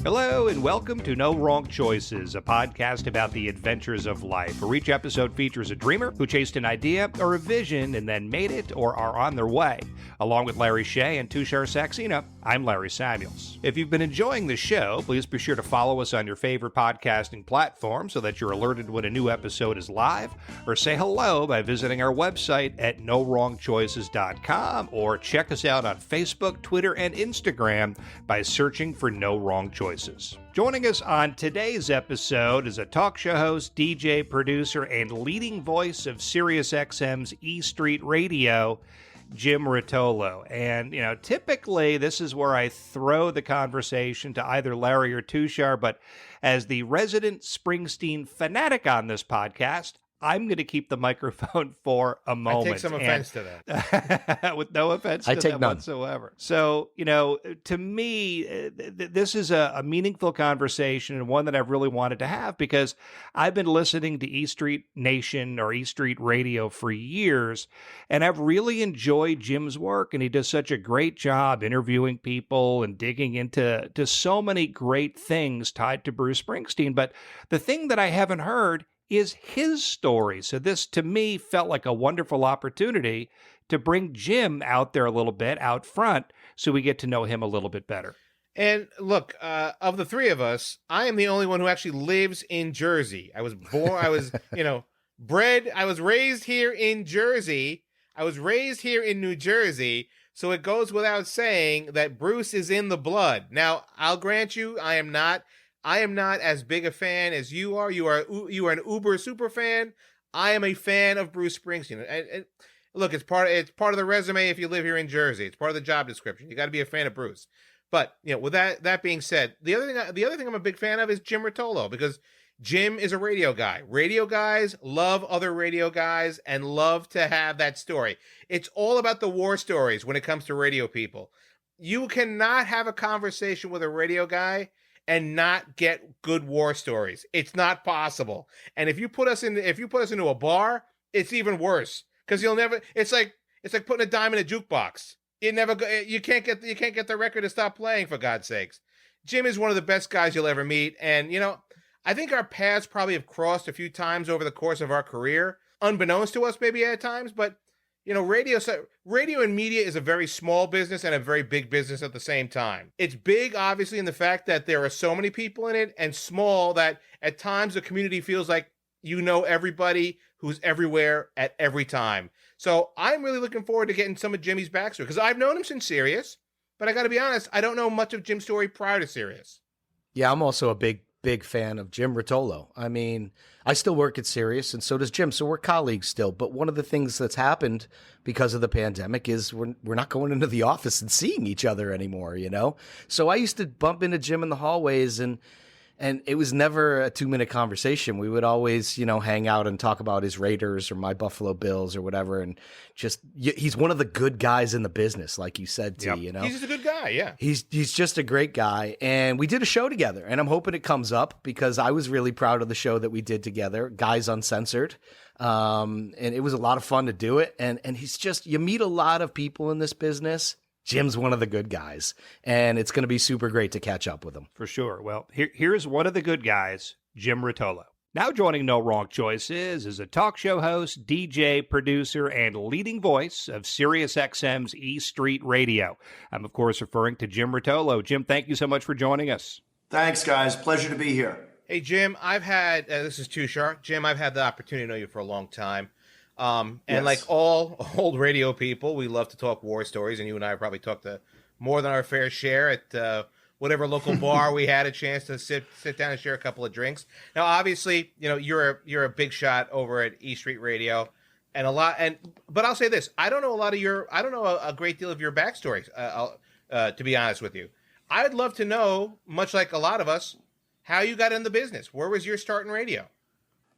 Hello and welcome to No Wrong Choices, a podcast about the adventures of life, where each episode features a dreamer who chased an idea or a vision and then made it or are on their way. Along with Larry Shea and Tushar Saxena, I'm Larry Samuels. If you've been enjoying the show, please be sure to follow us on your favorite podcasting platform so that you're alerted when a new episode is live, or say hello by visiting our website at NoWrongChoices.com, or check us out on Facebook, Twitter, and Instagram by searching for No Wrong Choices. Joining us on today's episode is a talk show host, DJ, producer, and leading voice of Sirius XM's E Street Radio, Jim Rotolo. And, typically this is where I throw the conversation to either Larry or Tushar, but as the resident Springsteen fanatic on this podcast, I'm going to keep the microphone for a moment. I take some offense to that. With no offense to that whatsoever. So, to me, this is a meaningful conversation and one that I've really wanted to have because I've been listening to E Street Nation or E Street Radio for years, and I've really enjoyed Jim's work, and he does such a great job interviewing people and digging into so many great things tied to Bruce Springsteen. But the thing that I haven't heard is his story. So this, to me, felt like a wonderful opportunity to bring Jim out there a little bit, out front, so we get to know him a little bit better. And look, of the three of us, I am the only one who actually lives in Jersey. I was born, I was, bred, I was raised here in Jersey. I was raised here in New Jersey. So it goes without saying that Bruce is in the blood. Now, I'll grant you, I am not as big a fan as you are. You are an uber super fan. I am a fan of Bruce Springsteen. And look, it's part of the resume if you live here in Jersey. It's part of the job description. You got to be a fan of Bruce. But with that being said, the other thing I'm a big fan of is Jim Rotolo, because Jim is a radio guy. Radio guys love other radio guys and love to have that story. It's all about the war stories when it comes to radio people. You cannot have a conversation with a radio guy and not get good war stories. It's not possible. And if you put us into a bar, it's even worse, because you'll never. It's like putting a dime in a jukebox. You can't get the record to stop playing, for God's sakes. Jim is one of the best guys you'll ever meet, and I think our paths probably have crossed a few times over the course of our career, unbeknownst to us maybe at times, but. Radio and media is a very small business and a very big business at the same time. It's big, obviously, in the fact that there are so many people in it, and small that at times the community feels like everybody who's everywhere at every time. So I'm really looking forward to getting some of Jimmy's backstory, because I've known him since Sirius, but I got to be honest, I don't know much of Jim's story prior to Sirius. Yeah, I'm also a big fan of Jim Rotolo. I mean, I still work at Sirius, and so does Jim, so we're colleagues still. But one of the things that's happened because of the pandemic is we're not going into the office and seeing each other anymore, So I used to bump into Jim in the hallways, and it was never a 2-minute conversation. We would always, hang out and talk about his Raiders or my Buffalo Bills or whatever. And he's one of the good guys in the business, like you said, T, He's just a good guy, yeah. He's just a great guy. And we did a show together, and I'm hoping it comes up, because I was really proud of the show that we did together, Guys Uncensored. And it was a lot of fun to do it. And he's you meet a lot of people in this business. Jim's one of the good guys, and it's going to be super great to catch up with him. For sure. Well, here's one of the good guys, Jim Rotolo. Now joining No Wrong Choices is a talk show host, DJ, producer, and leading voice of Sirius XM's E Street Radio. I'm, of course, referring to Jim Rotolo. Jim, thank you so much for joining us. Thanks, guys. Pleasure to be here. Hey, Jim, I've had, this is Tushar. Jim, I've had the opportunity to know you for a long time. And yes. Like all old radio people, we love to talk war stories, and you and I probably talked to more than our fair share at whatever local bar we had a chance to sit down and share a couple of drinks. Now, obviously, you're a big shot over at E Street Radio, but I'll say this: I don't know a great deal of your backstory. To be honest with you, I'd love to know, much like a lot of us, how you got in the business. Where was your start in radio?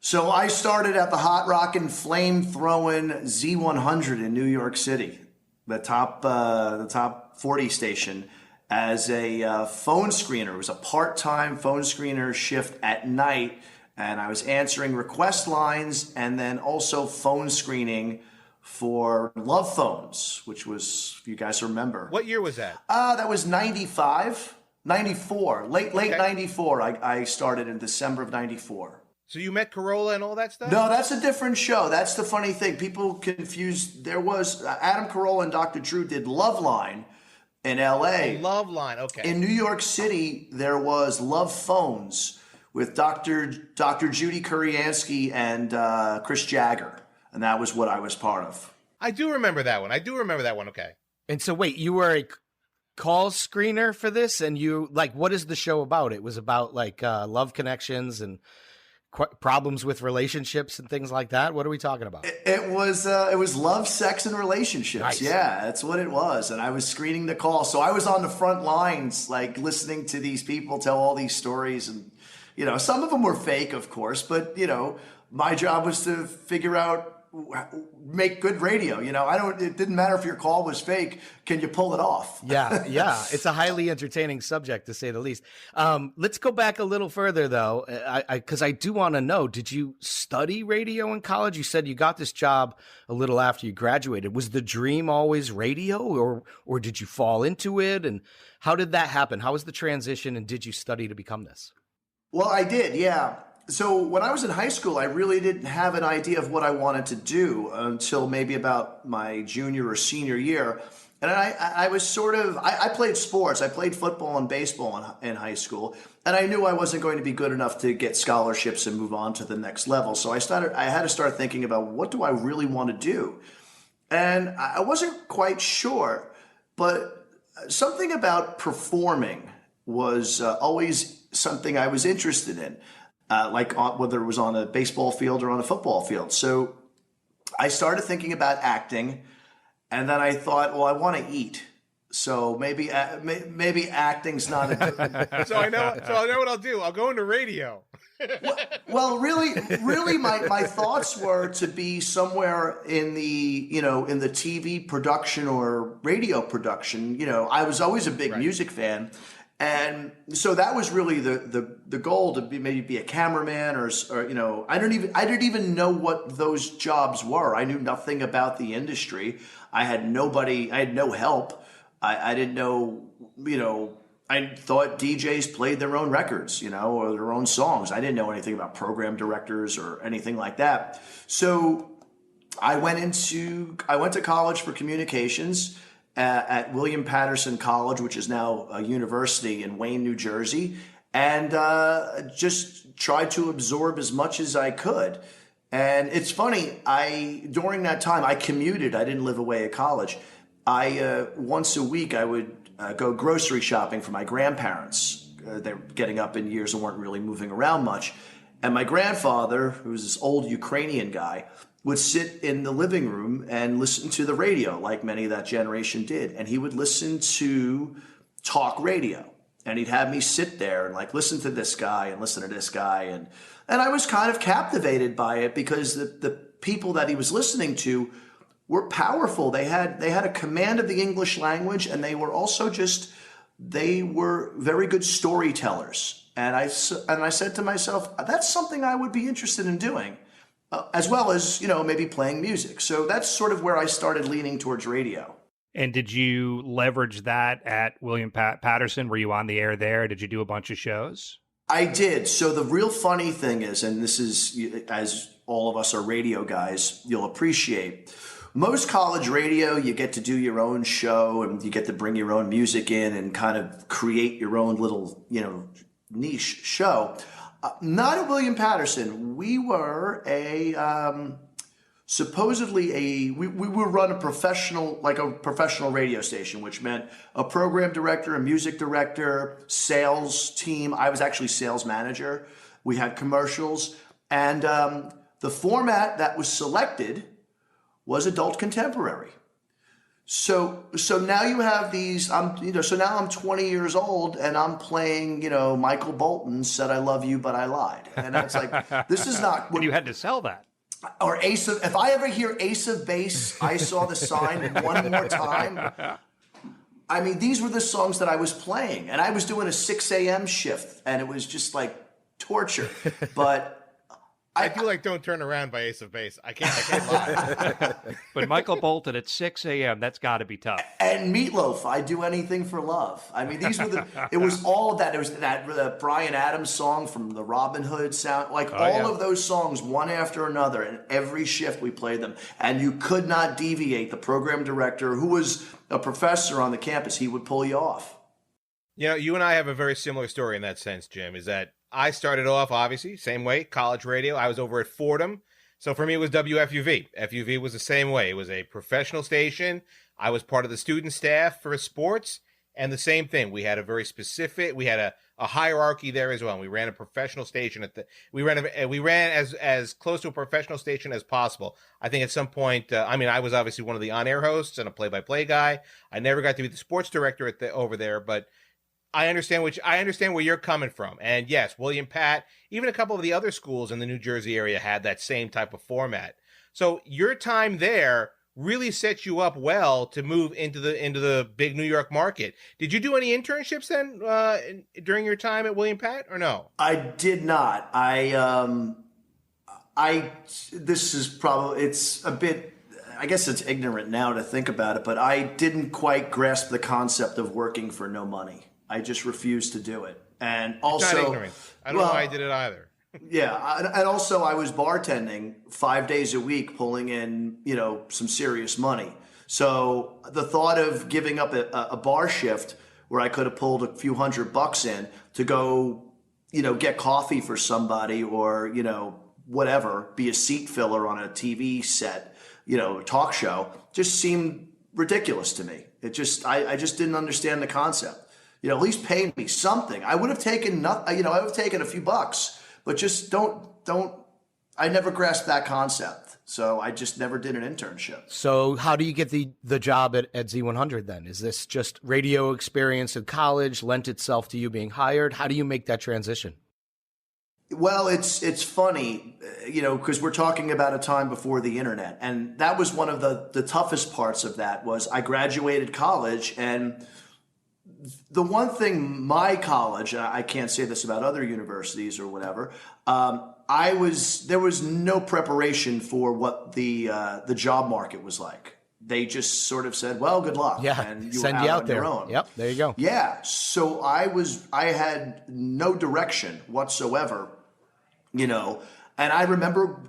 So I started at the hot rockin', flame-throwing Z100 in New York City, the top 40 station, as a phone screener. It was a part-time phone screener shift at night, and I was answering request lines and then also phone screening for Love Phones, which was, if you guys remember. What year was that? That was 95. 94, late Okay. 94. I started in December of 94. So you met Carolla and all that stuff? No, that's a different show. That's the funny thing. People confuse. There was Adam Carolla and Dr. Drew did Loveline in L.A. Love Line. Okay. In New York City, there was Love Phones with Dr. Judy Kuriansky and Chris Jagger, and that was what I was part of. I do remember that one. Okay. And so, wait, you were a call screener for this, and you like, what is the show about? It was about like love connections and problems with relationships and things like that. What are we talking about? It was love, sex, and relationships. Nice. Yeah, that's what it was. And I was screening the call, so I was on the front lines, like listening to these people tell all these stories, and some of them were fake, of course, but my job was to figure out. Make good radio. It didn't matter if your call was fake. Can you pull it off? Yeah. It's a highly entertaining subject, to say the least. Let's go back a little further, though, because I do want to know, did you study radio in college? You said you got this job a little after you graduated. Was the dream always radio, or did you fall into it? And how did that happen? How was the transition, and did you study to become this? Well, I did, yeah. So when I was in high school, I really didn't have an idea of what I wanted to do until maybe about my junior or senior year. And I was I played sports. I played football and baseball in high school. And I knew I wasn't going to be good enough to get scholarships and move on to the next level. So I had to start thinking about, what do I really want to do? And I wasn't quite sure, but something about performing was always something I was interested in. Whether it was on a baseball field or on a football field. So I started thinking about acting, and then I thought, well, I want to eat. So maybe acting's not a So I know what I'll do. I'll go into radio. Well, really, my thoughts were to be somewhere in the TV production or radio production. I was always a big music fan. And so that was really the goal, to maybe be a cameraman or I didn't even know what those jobs were. I knew nothing about the industry. I had no help. I didn't know, I thought DJs played their own records, or their own songs. I didn't know anything about program directors or anything like that. So I went to college for communications at William Patterson College, which is now a university in Wayne, New Jersey, and just tried to absorb as much as I could. And it's funny, during that time, I commuted. I didn't live away at college. Once a week, I would go grocery shopping for my grandparents. They were getting up in years and weren't really moving around much. And my grandfather, who was this old Ukrainian guy, would sit in the living room and listen to the radio, like many of that generation did. And he would listen to talk radio. And he'd have me sit there and listen to this guy and listen to this guy. And I was kind of captivated by it, because the people that he was listening to were powerful. They had a command of the English language, and they were also they were very good storytellers. And I said to myself, that's something I would be interested in doing. As well as, maybe playing music. So that's sort of where I started leaning towards radio. And did you leverage that at William Patterson? Were you on the air there? Did you do a bunch of shows? I did. So the real funny thing is, and this is, as all of us are radio guys, you'll appreciate, most college radio, you get to do your own show and you get to bring your own music in and kind of create your own little, niche show. Not at William Patterson. We were we would run a professional radio station, which meant a program director, a music director, sales team. I was actually sales manager. We had commercials, and the format that was selected was adult contemporary. So now you have these, so now I'm 20 years old and I'm playing, Michael Bolton Said I Love You, But I Lied. And it's like, this is not. And you had to sell that. Or if I ever hear Ace of Base, I Saw the Sign One More Time. I mean, these were the songs that I was playing, and I was doing a 6 a.m. shift, and it was just like torture. But I do like "Don't Turn Around" by Ace of Base. I can't lie. But Michael Bolton at 6 a.m., that's got to be tough. And Meatloaf, I Do Anything for Love. I mean, these were it was all of that. It was that Bryan Adams song from the Robin Hood sound, like all of those songs, one after another. And every shift we played them. And you could not deviate. The program director, who was a professor on the campus, he would pull you off. You know, you and I have a very similar story in that sense, Jim, is that I started off, obviously, same way, college radio. I was over at Fordham. So for me, it was WFUV. FUV was the same way. It was a professional station. I was part of the student staff for sports. And the same thing. We had a very specific, we had a hierarchy there as well. We ran a professional station we ran as close to a professional station as possible. I think at some point, I was obviously one of the on-air hosts and a play-by-play guy. I never got to be the sports director over there, but I understand where you're coming from. And yes, William Pat, even a couple of the other schools in the New Jersey area had that same type of format. So your time there really set you up well to move into the big New York market. Did you do any internships then during your time at William Pat or no? I did not. This is probably, it's a bit, I guess it's ignorant now to think about it, but I didn't quite grasp the concept of working for no money. I just refused to do it. And also, it's not ignorant. I don't know why I did it either. Yeah, and also I was bartending 5 days a week, pulling in, some serious money. So the thought of giving up a bar shift where I could have pulled a few $100 in to go, get coffee for somebody or, whatever, be a seat filler on a TV set, a talk show, just seemed ridiculous to me. I just didn't understand the concept. At least pay me something. I would have taken I would have taken a few bucks, but just don't. I never grasped that concept, so I just never did an internship. So how do you get the job at Z100 then? Is this just radio experience in college lent itself to you being hired? How do you make that transition? Well, it's funny, because we're talking about a time before the internet, and that was one of the toughest parts of that. Was I graduated college, and the one thing my college, I can't say this about other universities or whatever, there was no preparation for what the job market was like. They just sort of said, well, good luck. Yeah, and send you out on there. Your own. Yep, there you go. Yeah, so I had no direction whatsoever, and I remember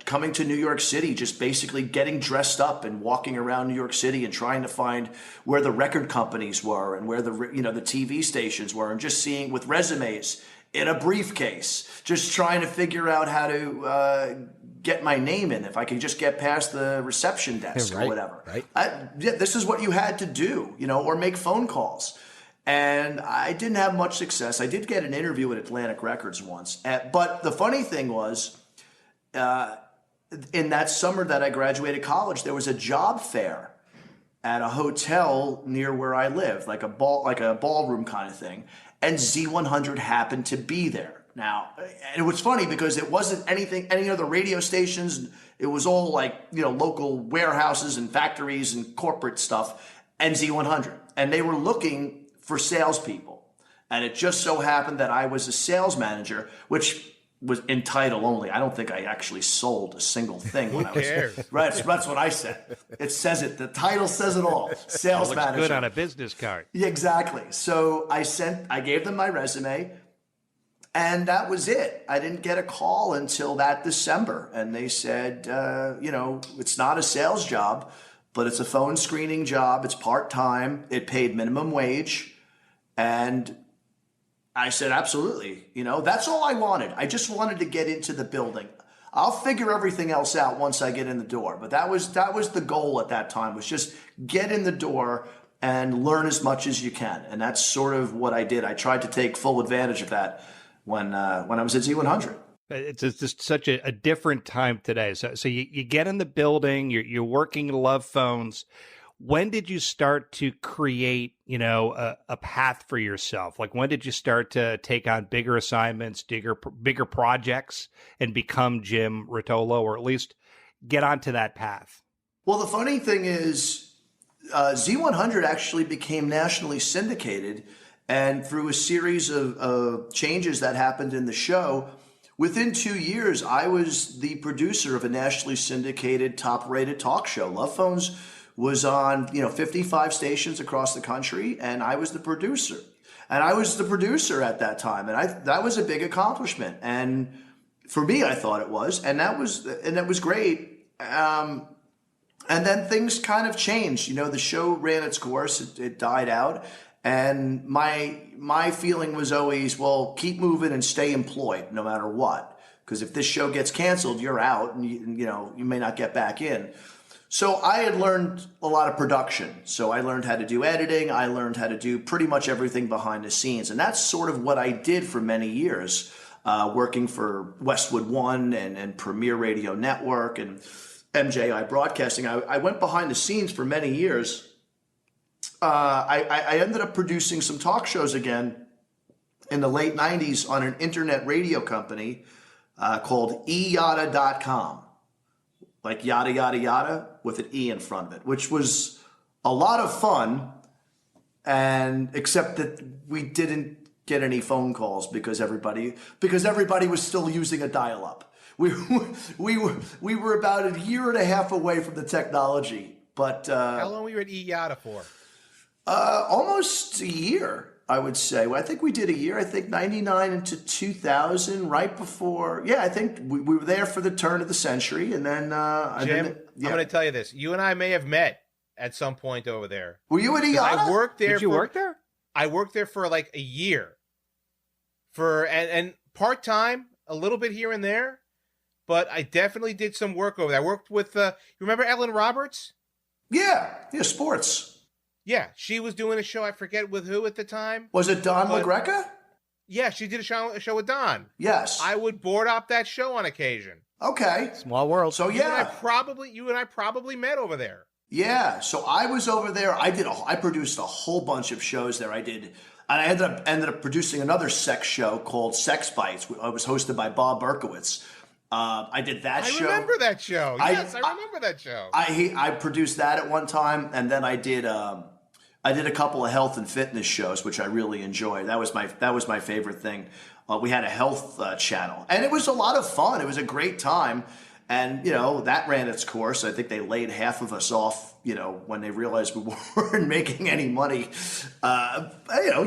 coming to New York City, just basically getting dressed up and walking around New York City and trying to find where the record companies were and where the TV stations were, and just seeing with resumes in a briefcase, just trying to figure out how to get my name in, if I could just get past the reception desk or whatever. Right. This is what you had to do, or make phone calls. And I didn't have much success. I did get an interview at Atlantic Records once. But the funny thing was, in that summer that I graduated college, there was a job fair at a hotel near where I lived, like a ballroom kind of thing. And Z100 happened to be there. Now, and it was funny because it wasn't any other radio stations. It was all local warehouses and factories and corporate stuff, and Z100. And they were looking for salespeople. And it just so happened that I was a sales manager, which was in title only. I don't think I actually sold a single thing when I was cares? Right. That's what I said. It says it. The title says it all. Sales Looks manager. good on a business card. Yeah, exactly. So I gave them my resume, and that was it. I didn't get a call until that December. And they said, it's not a sales job, but it's a phone screening job. It's part-time. It paid minimum wage. And I said, absolutely. That's all I wanted. I just wanted to get into the building. I'll figure everything else out once I get in the door. But that was the goal at that time, was just get in the door and learn as much as you can. And that's sort of what I did. I tried to take full advantage of that when I was at Z100. It's just such a different time today. So you get in the building, you're working Love Phones. When did you start to create, a path for yourself? Like, when did you start to take on bigger assignments, bigger projects, and become Jim Rotolo, or at least get onto that path? Well, the funny thing is, Z100 actually became nationally syndicated, and through a series of changes that happened in the show, within 2 years, I was the producer of a nationally syndicated, top-rated talk show. Love Phones was on 55 stations across the country, and I was the producer. And I was the producer at that time, and that was a big accomplishment. And for me, I thought it was, and that was great. And then things kind of changed. The show ran its course; it died out, and my feeling was always, well, keep moving and stay employed no matter what, because if this show gets canceled, you're out, and you may not get back in. So I had learned a lot of production. So I learned how to do editing. I learned how to do pretty much everything behind the scenes. And that's sort of what I did for many years, working for Westwood One and Premier Radio Network and MJI Broadcasting. I went behind the scenes for many years. I ended up producing some talk shows again in the late 90s on an internet radio company called eyada.com. Like yada, yada, yada, with an E in front of it, which was a lot of fun, and except that we didn't get any phone calls because everybody was still using a dial-up. We were about a year and a half away from the technology, but how long were you at eYada for? Almost a year. I would say. Well, I think we did a year. I think 99 into 2000, right before. Yeah, I think we were there for the turn of the century, and then. Jim, I'm going to tell you this. You and I may have met at some point over there. Were you at eYada? I worked there. Did you work there? I worked there for like a year, and part time, a little bit here and there, but I definitely did some work over there. I worked with. You remember Ellen Roberts? Yeah, sports. Yeah, she was doing a show. I forget with who at the time. Was it Don LaGreca? Yeah, she did a show with Don. Yes. I would board up that show on occasion. Okay. Small world. So You and yeah, I probably met over there. yeah. So I was over there. I produced a whole bunch of shows there. And I ended up producing another sex show called Sex Bites. It was hosted by Bob Berkowitz. I did that show. I remember that show. Yes, I remember that show. I produced that at one time, and then I did a couple of health and fitness shows, which I really enjoyed. That was my favorite thing. We had a health channel, and it was a lot of fun. It was a great time, and that ran its course. I think they laid half of us off, when they realized we weren't making any money.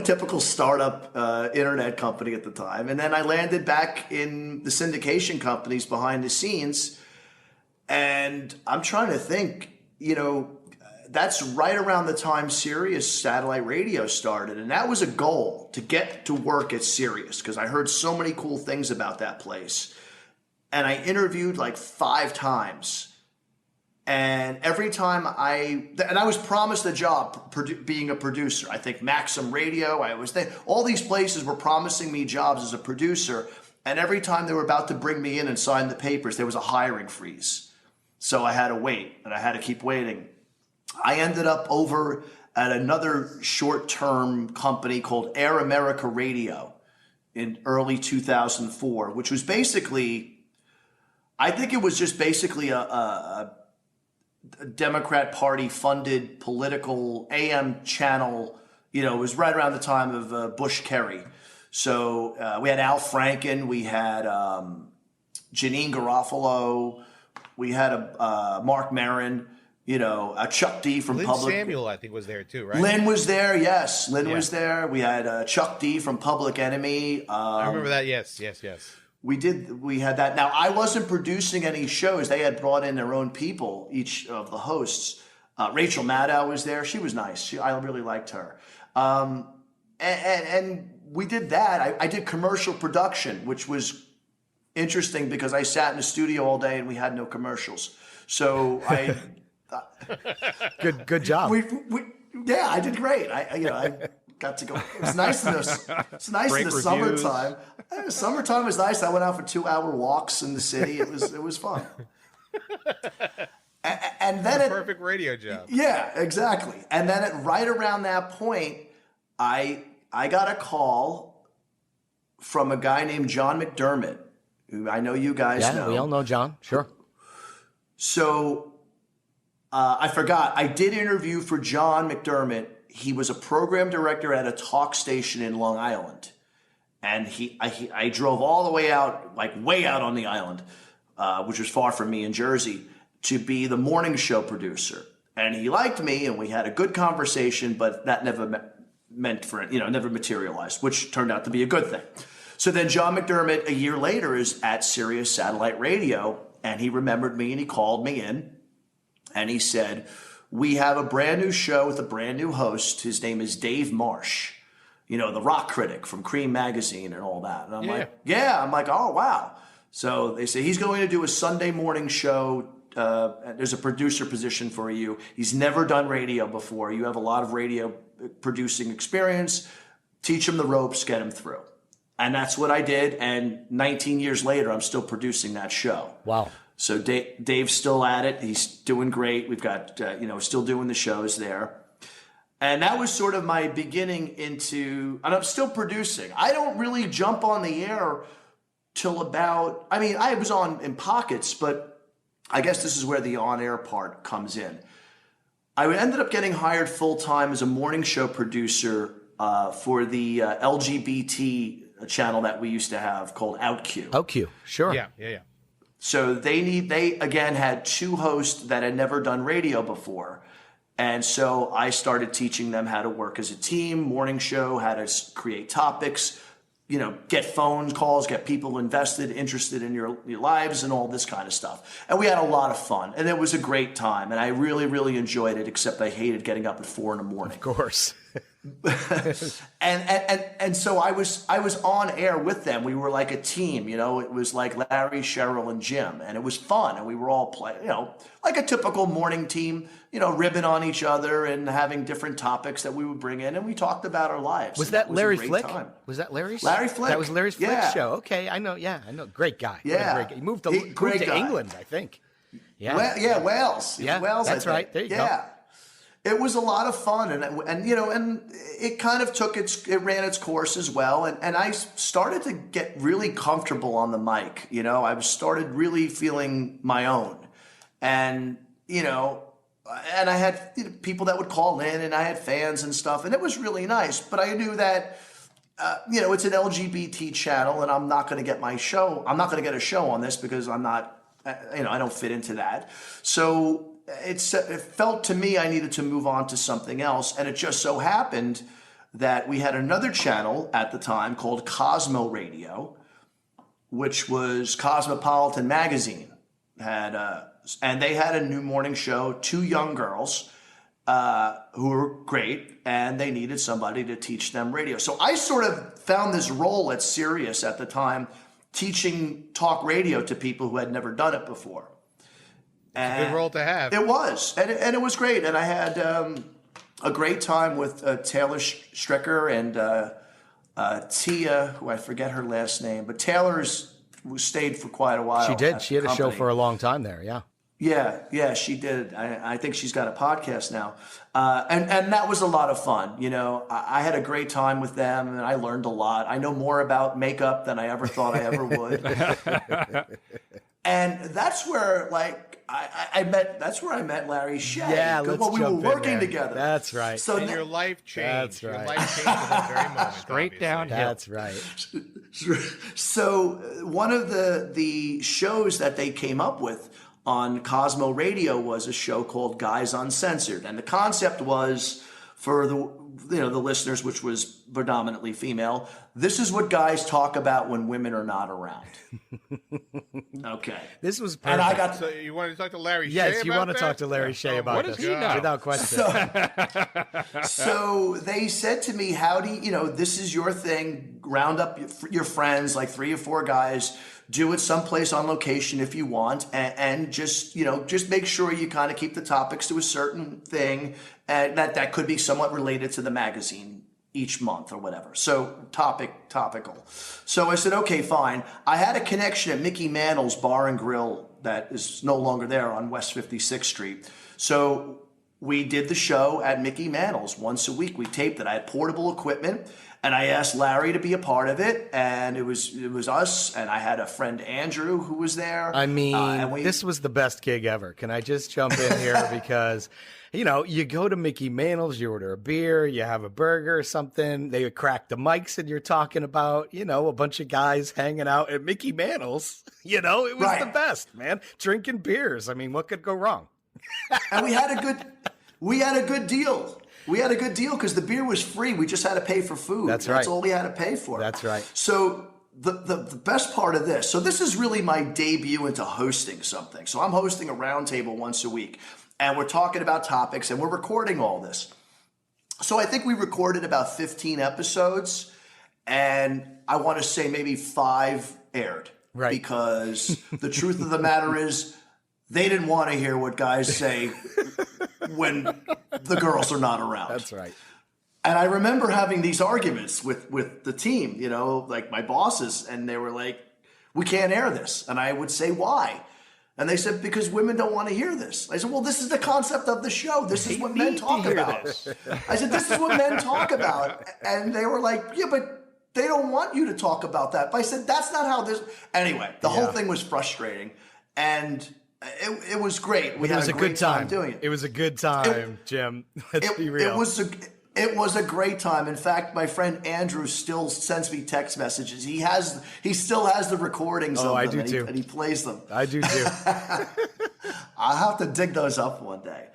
Typical startup internet company at the time. And then I landed back in the syndication companies behind the scenes, and I'm trying to think, that's right around the time Sirius satellite radio started. And that was a goal, to get to work at Sirius, because I heard so many cool things about that place. And I interviewed like 5 times. And every time I was promised a job being a producer. I think Maxim Radio, I was there. All these places were promising me jobs as a producer. And every time they were about to bring me in and sign the papers, there was a hiring freeze. So I had to wait, and I had to keep waiting. I ended up over at another short-term company called Air America Radio in early 2004, which was basically, I think it was just basically a Democrat Party funded political AM channel. It was right around the time of Bush Kerry. So we had Al Franken, we had Janine Garofalo, we had Mark Maron, a Chuck D from Lynn Public. Samuel, I think, was there too, right? Lynn was there, yes. Lynn was there. We had Chuck D from Public Enemy. I remember that. Yes. We had that. Now, I wasn't producing any shows. They had brought in their own people, each of the hosts. Rachel Maddow was there. She was nice. I really liked her. And we did that. I did commercial production, which was interesting because I sat in the studio all day and we had no commercials. So I... Good job. Yeah, I did great. I got to go. It was nice in the summertime. Summertime was nice. I went out for 2-hour walks in the city. It was fun. And then perfect radio job. Yeah, exactly. And then right around that point, I got a call from a guy named John McDermott, who I know you guys know. Yeah, we all know John. Sure. So I forgot. I did interview for John McDermott. He was a program director at a talk station in Long Island. And I drove all the way out, like way out on the island, which was far from me in Jersey, to be the morning show producer. And he liked me, and we had a good conversation, but that never never materialized, which turned out to be a good thing. So then John McDermott, a year later, is at Sirius Satellite Radio, and he remembered me, and he called me in, and he said, we have a brand new show with a brand new host. His name is Dave Marsh, the rock critic from Cream Magazine and all that. And I'm like, oh, wow. So they say he's going to do a Sunday morning show. There's a producer position for you. He's never done radio before. You have a lot of radio producing experience. Teach him the ropes, get him through. And that's what I did. And 19 years later, I'm still producing that show. Wow. So Dave's still at it. He's doing great. We've got, still doing the shows there. And that was sort of my beginning and I'm still producing. I don't really jump on the air till about, I was on in pockets, but I guess this is where the on-air part comes in. I ended up getting hired full-time as a morning show producer for the LGBT channel that we used to have called OutQ. OutQ, sure. Yeah. So they again had two hosts that had never done radio before. And so I started teaching them how to work as a team, morning show, how to create topics, get phone calls, get people interested in your lives and all this kind of stuff. And we had a lot of fun, and it was a great time. And I really, really enjoyed it, except I hated getting up at 4 a.m. Of course. and so I was on air with them. We were like a team, it was like Larry, Cheryl, and Jim, and it was fun. And we were all playing, like a typical morning team, ribbing on each other and having different topics that we would bring in, and we talked about our lives. Was that Larry Flick? Was that Larry's? Larry Flick. That was Larry's Flick show. Okay, I know. Yeah, I know. Great guy. Yeah, great guy. He moved to England, I think. Yeah, Wales. Yeah, Wales. That's right. There you go. It was a lot of fun, and it kind of it ran its course as well, and I started to get really comfortable on the mic. I started really feeling my own, and and I had people that would call in, and I had fans and stuff, and it was really nice. But I knew that it's an LGBT channel, and I'm not going to get my show. I'm not going to get a show on this because I'm not. I don't fit into that. So it felt to me I needed to move on to something else, and it just so happened that we had another channel at the time called Cosmo Radio, which was Cosmopolitan Magazine. And they had a new morning show, two young girls who were great, and they needed somebody to teach them radio. So I sort of found this role at Sirius at the time, teaching talk radio to people who had never done it before. It's a good role to have. It was, and it was great. And I had a great time with Taylor Stricker and Tia, who I forget her last name, but Taylor's stayed for quite a while. She did. She had a show for a long time there. Yeah. Yeah, she did. I think she's got a podcast now. And that was a lot of fun. I had a great time with them, and I learned a lot. I know more about makeup than I ever thought I ever would. And that's where, that's where I met Larry Shea. Yeah, we were working together. That's right. So your life changed. That's right. Your life changed at that very moment. Straight downhill. That's right. So one of the shows that they came up with on Cosmo Radio was a show called Guys Uncensored, and the concept was for the listeners, which was predominantly female. This is what guys talk about when women are not around. Okay. This was perfect. And I got So you want to talk to Larry Shea Yes, about you want to that? talk to Larry Shea about What this. does he know? Without question. So they said to me, how do you, this is your thing, round up your friends, like 3 or 4 guys, do it someplace on location if you want, and just make sure you kind of keep the topics to a certain thing, and that could be somewhat related to the magazine each month or whatever. So topical. So I said, okay, fine. I had a connection at Mickey Mantle's Bar and Grill that is no longer there on West 56th Street. So we did the show at Mickey Mantle's once a week. We taped it. I had portable equipment, and I asked Larry to be a part of it, and it was us, and I had a friend, Andrew, who was there. I mean, this was the best gig ever. Can I just jump in here? Because, you know, you go to Mickey Mantle's, you order a beer, you have a burger or something, they crack the mics, and you're talking about, you know, a bunch of guys hanging out at Mickey Mantle's. You know, it was the best, man. Drinking beers. I mean, what could go wrong? And we had a good deal. We had a good deal because the beer was free. We just had to pay for food. That's right. That's all we had to pay for. That's right. So the best part of this, so this is really my debut into hosting something. So I'm hosting a roundtable once a week, and we're talking about topics, and we're recording all this. So I think we recorded about 15 episodes, and I want to say maybe 5 aired. Right. Because the truth of the matter is, they didn't want to hear what guys say when the girls are not around. That's right. And I remember having these arguments with the team, you know, like my bosses, and they were like, we can't air this. And I would say, why? And they said, because women don't want to hear this. I said, well, this is the concept of the show. This is what men talk about. I said, this is what men talk about. And they were like, yeah, but they don't want you to talk about that. But I said, that's not how this... Anyway, the whole thing was frustrating. And it was great. We had a great time doing it. It was a good time, Jim. Let's be real. It was a great time. In fact, my friend Andrew still sends me text messages. He still has the recordings of them. I do too. And he plays them. I do too. I'll have to dig those up one day.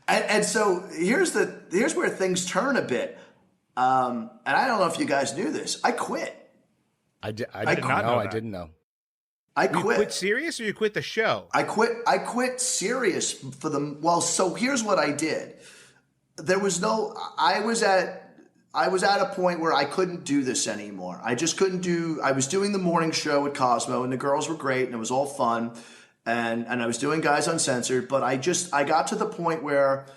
And so here's where things turn a bit. And I don't know if you guys knew this. I quit. I didn't know. I quit. You quit Sirius, or you quit the show? I quit Sirius for the... Well, so here's what I did. There was no... I was at a point where I couldn't do this anymore. I just couldn't do... I was doing the morning show at Cosmo, and the girls were great, and it was all fun. And I was doing Guys Uncensored, but I got to the point where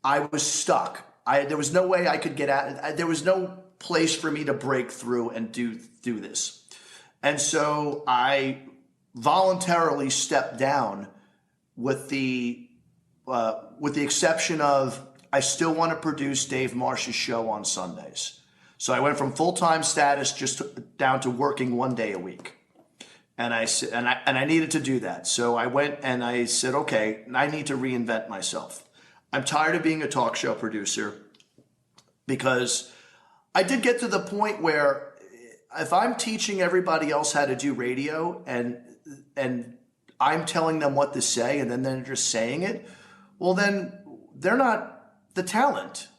I was stuck. There was no way I could get out. There was no place for me to break through and do this. And so I voluntarily stepped down with the exception of I still want to produce Dave Marsh's show on Sundays. So I went from full-time status down to working 1 day a week. And I needed to do that. So I went and I said, okay, I need to reinvent myself. I'm tired of being a talk show producer because I did get to the point where if I'm teaching everybody else how to do radio and I'm telling them what to say and then they're just saying it, well, then they're not the talent.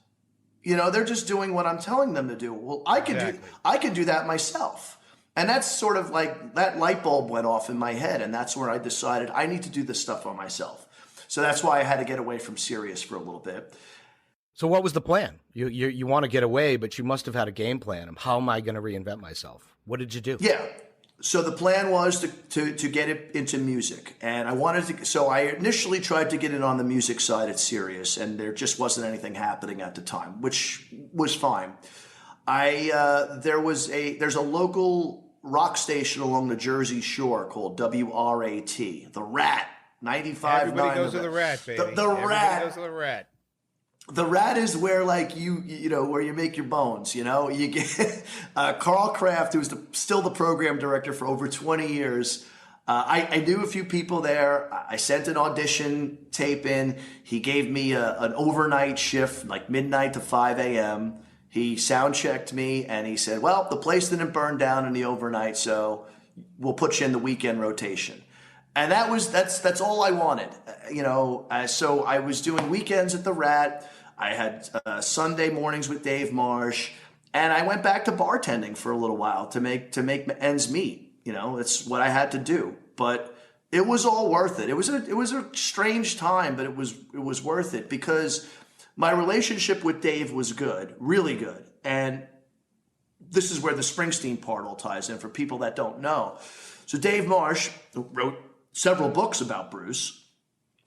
You know, they're just doing what I'm telling them to do. Well, I can do that myself. And that's sort of like that light bulb went off in my head. And that's where I decided I need to do this stuff on myself. So that's why I had to get away from Sirius for a little bit. So what was the plan? You want to get away, but you must have had a game plan. How am I going to reinvent myself? What did you do? Yeah. So the plan was to get it into music. And I wanted to, so I initially tried to get it on the music side at Sirius, and there just wasn't anything happening at the time, which was fine. There's a local rock station along the Jersey Shore called WRAT, the Rat, 95.9. Everybody goes to the Rat, baby. Everybody goes to the Rat. The Rat is where, like, you know, where you make your bones, you know. You get Carl Kraft, who's still the program director for over 20 years. I knew a few people there. I sent an audition tape in. He gave me an overnight shift, like midnight to 5 a.m. He sound checked me, and he said, well, the place didn't burn down in the overnight, so we'll put you in the weekend rotation. And that's all I wanted, you know. So I was doing weekends at the Rat. I had Sunday mornings with Dave Marsh, and I went back to bartending for a little while to make ends meet. You know, it's what I had to do. But it was all worth it. It was a strange time, but it was worth it because my relationship with Dave was good, really good. And this is where the Springsteen part all ties in for people that don't know. So Dave Marsh wrote several books about Bruce.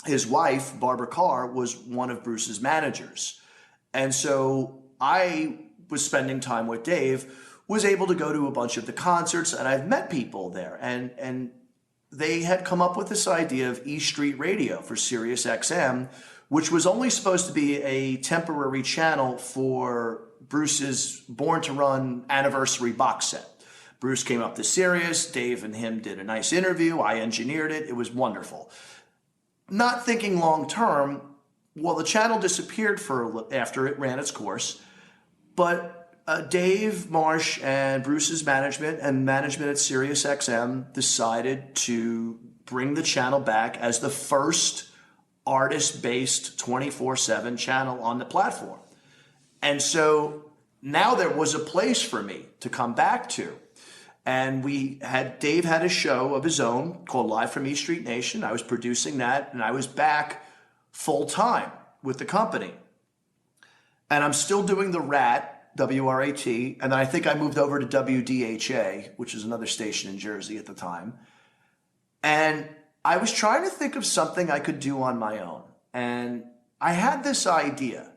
His wife, Barbara Carr, was one of Bruce's managers. And so I was spending time with Dave, was able to go to a bunch of the concerts, and I've met people there. And they had come up with this idea of E Street Radio for Sirius XM, which was only supposed to be a temporary channel for Bruce's Born to Run anniversary box set. Bruce came up to Sirius. Dave and him did a nice interview. I engineered it. It was wonderful. Not thinking long term, well, the channel disappeared after it ran its course. But Dave Marsh and Bruce's management and management at Sirius XM decided to bring the channel back as the first artist-based 24/7 channel on the platform. And so now there was a place for me to come back to. And Dave had a show of his own called Live from East Street Nation. I was producing that, and I was back full time with the company. And I'm still doing the RAT, WRAT, and then I think I moved over to WDHA, which is another station in Jersey at the time. And I was trying to think of something I could do on my own. And I had this idea.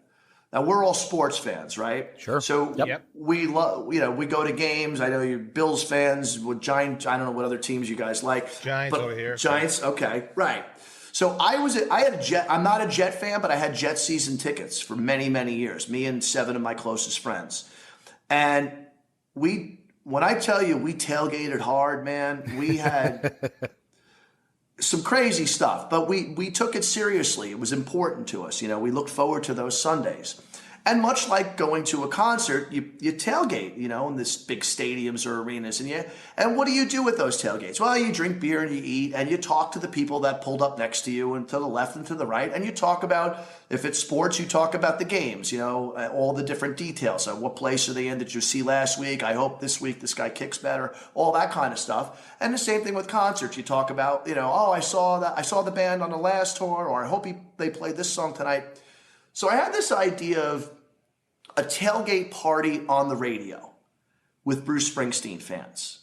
Now, we're all sports fans, right? Sure. So we love, we go to games. I know you're Bills fans with Giants. I don't know what other teams you guys like. Giants over here. Giants. Okay. Right. So I had a Jet. I'm not a Jet fan, but I had Jet season tickets for many, many years. Me and 7 of my closest friends. And when I tell you we tailgated hard, man, we had some crazy stuff, but we took it seriously. It was important to us. We looked forward to those Sundays. And much like going to a concert, you tailgate, in this big stadiums or arenas. And what do you do with those tailgates? Well, you drink beer and you eat and you talk to the people that pulled up next to you and to the left and to the right. And you talk about, if it's sports, you talk about the games, all the different details. So what place are they in? Did you see last week? I hope this week this guy kicks better, all that kind of stuff. And the same thing with concerts. You talk about, I saw the band on the last tour, or I hope they played this song tonight. So I had this idea of a tailgate party on the radio with Bruce Springsteen fans.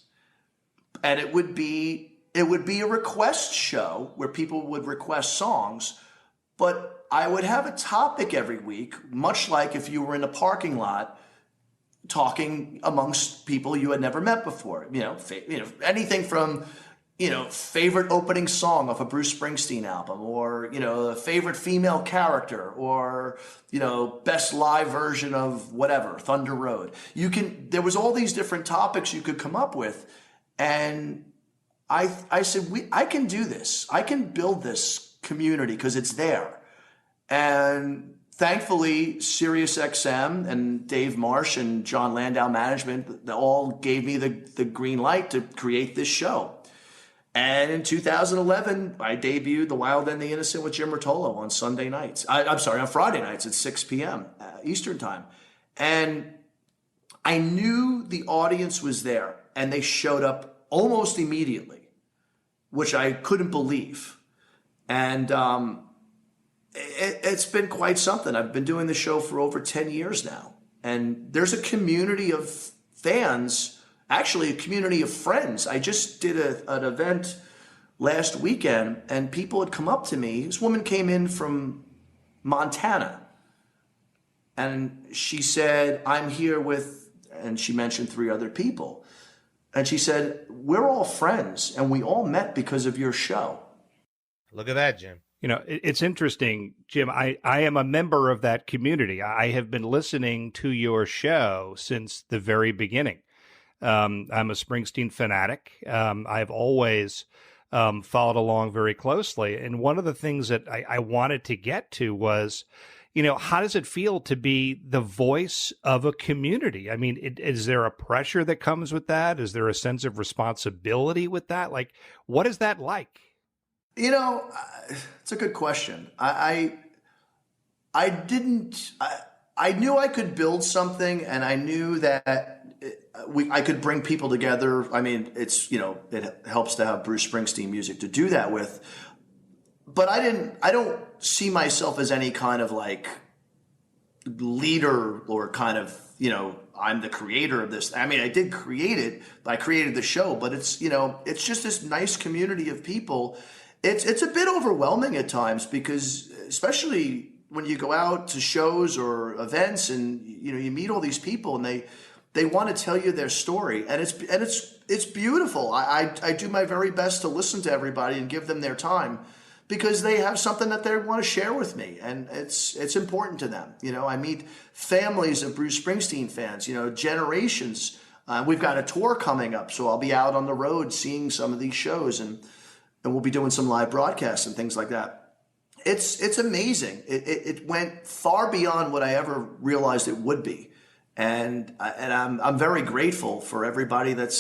And it would be a request show where people would request songs, but I would have a topic every week, much like if you were in a parking lot talking amongst people you had never met before. Anything from favorite opening song of a Bruce Springsteen album, or, a favorite female character, or, best live version of whatever, Thunder Road. There was all these different topics you could come up with. And I said, I can do this. I can build this community because it's there. And thankfully, Sirius XM and Dave Marsh and John Landau Management, they all gave me the green light to create this show. And in 2011, I debuted The Wild and the Innocent with Jim Rotolo on Sunday nights. On Friday nights at 6 p.m. Eastern time. And I knew the audience was there, and they showed up almost immediately, which I couldn't believe. And it's been quite something. I've been doing the show for over 10 years now. And there's a community of fans, actually a community of friends. I just did an event last weekend, and people had come up to me. This woman came in from Montana, and she said, I'm here with, and she mentioned 3 other people. And she said, we're all friends, and we all met because of your show. Look at that, Jim. It's interesting, Jim. I am a member of that community. I have been listening to your show since the very beginning. I'm a Springsteen fanatic. I've always followed along very closely. And one of the things that I wanted to get to was, how does it feel to be the voice of a community? I mean, is there a pressure that comes with that? Is there a sense of responsibility with that? Like, what is that like? It's a good question. I knew I could build something, and I knew that I could bring people together. I mean, it helps to have Bruce Springsteen music to do that with. But I don't see myself as any kind of like leader or kind of, I'm the creator of this. I mean, I did create it. I created the show, but it's just this nice community of people. It's a bit overwhelming at times because, especially when you go out to shows or events and you meet all these people and they want to tell you their story, and it's beautiful. I do my very best to listen to everybody and give them their time, because they have something that they want to share with me, and it's important to them. I meet families of Bruce Springsteen fans, generations. We've got a tour coming up, so I'll be out on the road seeing some of these shows, and we'll be doing some live broadcasts and things like that. It's amazing. It went far beyond what I ever realized it would be, and I'm very grateful for everybody that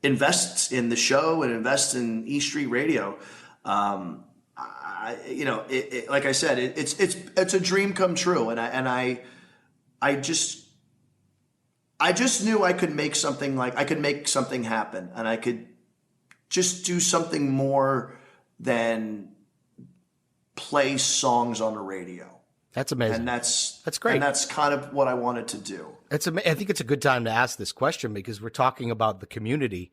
invests in the show and invests in E Street Radio. Like I said, it's a dream come true, and I just knew I could make something happen, and I could just do something more than play songs on the radio. That's amazing. And that's great. And that's kind of what I wanted to do. I think it's a good time to ask this question because we're talking about the community,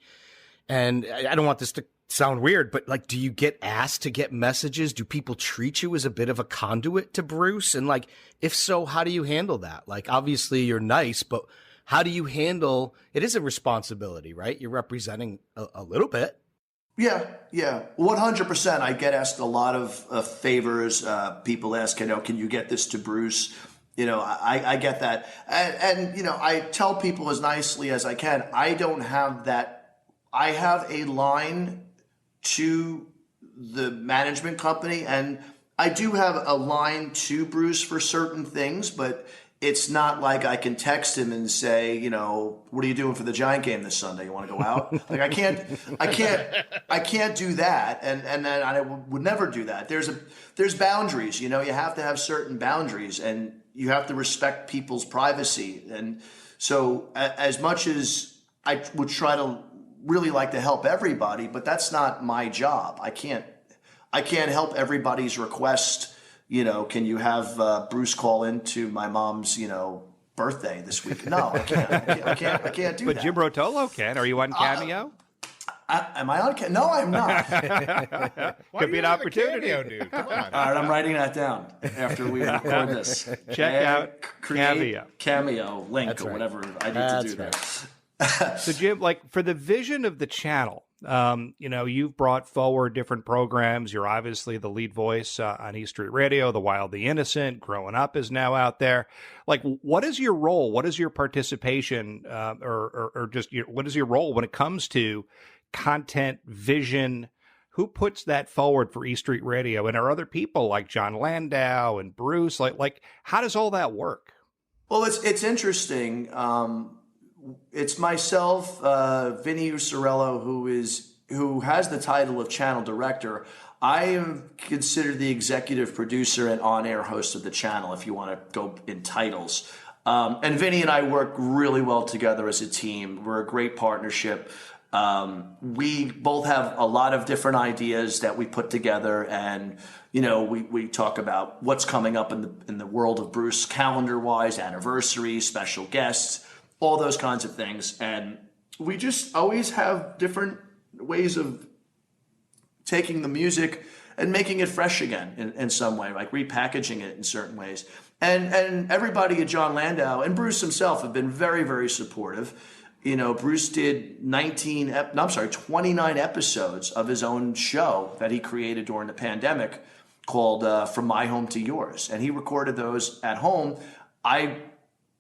and I don't want this to sound weird, but like, do you get asked to get messages? Do people treat you as a bit of a conduit to Bruce? And like, if so, how do you handle that? Like, obviously you're nice, but how do you handle, it is a responsibility, right? You're representing a little bit. Yeah, 100%. I get asked a lot of favors. People ask, can you get this to Bruce? I get that. And I tell people as nicely as I can, I don't have that. I have a line to the management company, and I do have a line to Bruce for certain things, but it's not like I can text him and say, what are you doing for the Giant game this Sunday? You want to go out? Like I can't do that. And then I would never do that. There's boundaries, you have to have certain boundaries, and you have to respect people's privacy. And so as much as I would try to really like to help everybody, but that's not my job. I can't help everybody's request. Can you have Bruce call into my mom's, birthday this week? No, I can't. I can't do that. But Jim Rotolo can. Are you on Cameo? Am I on Cameo? No, I'm not. Could be an opportunity. Cameo, dude. Come on. All right, I'm writing that down after we record this. Check out Cameo. Cameo link. That's or right. Whatever I need to do right. there. So Jim, like for the vision of the channel, you've brought forward different programs. You're obviously the lead voice on E Street Radio. The Wild, the Innocent, Growing Up is now out there. Like, what is your role? What is your participation, or just what is your role when it comes to content, vision? Who puts that forward for E Street Radio? And are other people like John Landau and Bruce? Like how does all that work? Well, it's interesting. It's myself, Vinny Uccarello, who has the title of channel director. I am considered the executive producer and on-air host of the channel, if you want to go in titles. And Vinny and I work really well together as a team. We're a great partnership. We both have a lot of different ideas that we put together, and we talk about what's coming up in the world of Bruce, calendar-wise, anniversaries, special guests, all those kinds of things. And we just always have different ways of taking the music and making it fresh again in some way, like repackaging it in certain ways. And everybody at John Landau and Bruce himself have been very, very supportive. Bruce did 29 episodes of his own show that he created during the pandemic called From My Home to Yours. And he recorded those at home. I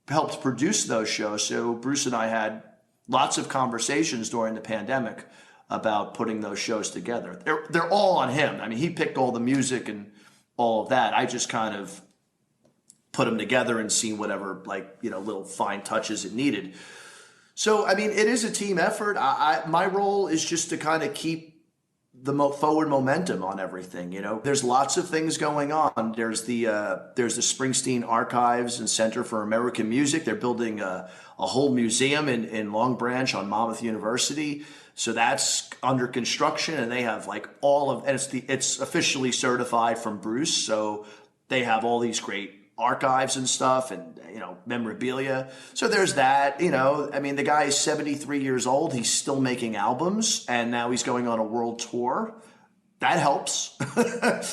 helped produce those shows. So Bruce and I had lots of conversations during the pandemic about putting those shows together. They're all on him. I mean, he picked all the music and all of that. I just kind of put them together and seen whatever, little fine touches it needed. So, I mean, it is a team effort. My role is just to kind of keep the forward momentum on everything. There's lots of things going on. There's the Springsteen Archives and Center for American Music. They're building a whole museum in Long Branch on Monmouth University. So that's under construction, and they have it's officially certified from Bruce. So they have all these great archives and stuff, and memorabilia. So there's that. I mean, the guy is 73 years old. He's still making albums, and now he's going on a world tour. That helps.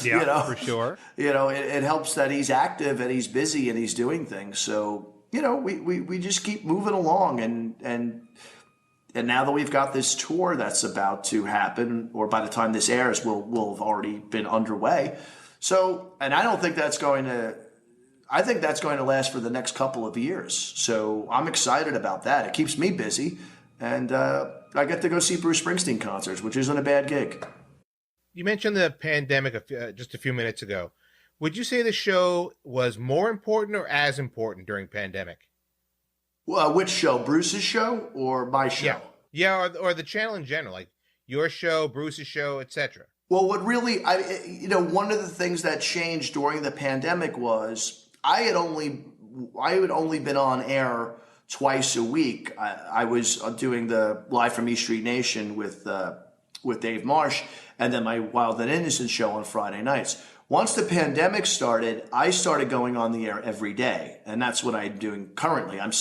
Yeah, for sure. It helps that he's active and he's busy and he's doing things. So we just keep moving along, and And now that we've got this tour that's about to happen, or by the time this airs, will have already been underway. So, and I think that's going to last for the next couple of years. So I'm excited about that. It keeps me busy. And I get to go see Bruce Springsteen concerts, which isn't a bad gig. You mentioned the pandemic just a few minutes ago. Would you say the show was more important or as important during pandemic? Well, which show? Bruce's show or my show? Yeah, or the channel in general, like your show, Bruce's show, etc. Well, what really, one of the things that changed during the pandemic was I had only been on air twice a week. I was doing the Live from East Street Nation with Dave Marsh, and then my Wild and Innocent show on Friday nights. Once the pandemic started, I started going on the air every day, and that's what I'm doing currently. I'm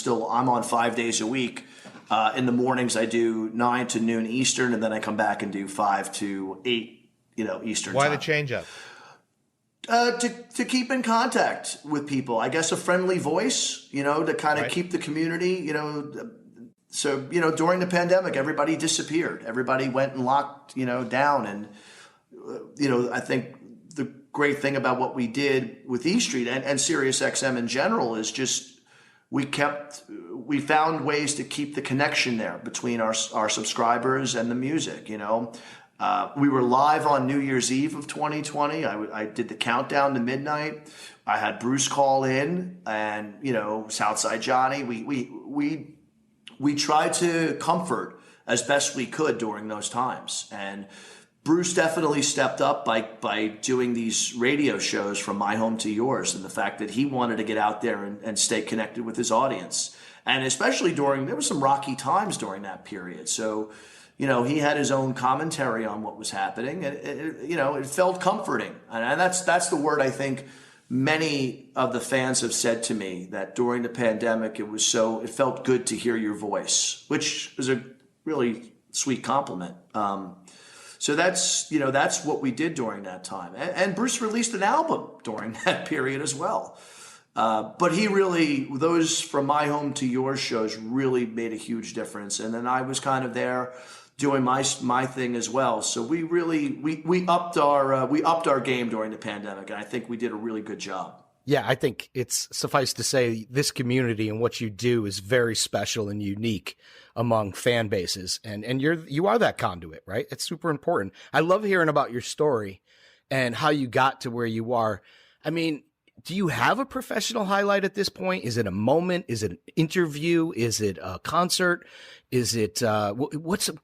on 5 days a week. In the mornings, I do 9 to noon Eastern, and then I come back and do 5 to 8, Eastern. Why time. the change up? To keep in contact with people. I guess a friendly voice, to kind of keep the community, So, during the pandemic, everybody disappeared. Everybody went and locked, down. And, I think the great thing about what we did with E Street and Sirius XM in general is just we found ways to keep the connection there between our subscribers and the music, We were live on New Year's Eve of 2020. I did the countdown to midnight. I had Bruce call in and, Southside Johnny. We tried to comfort as best we could during those times. And Bruce definitely stepped up by doing these radio shows from my home to yours, and the fact that he wanted to get out there and stay connected with his audience. And especially there were some rocky times during that period. So, he had his own commentary on what was happening, and it felt comforting. And that's the word I think many of the fans have said to me, that during the pandemic, it felt good to hear your voice, which is a really sweet compliment. So that's what we did during that time. And Bruce released an album during that period as well. But those From My Home to Yours shows really made a huge difference. And then I was kind of there doing my thing as well. So we upped our game during the pandemic, and I think we did a really good job. Yeah, I think it's suffice to say this community and what you do is very special and unique among fan bases, and you are that conduit, right? It's super important. I love hearing about your story and how you got to where you are. I mean, do you have a professional highlight at this point? Is it a moment? Is it an interview? Is it a concert? Is it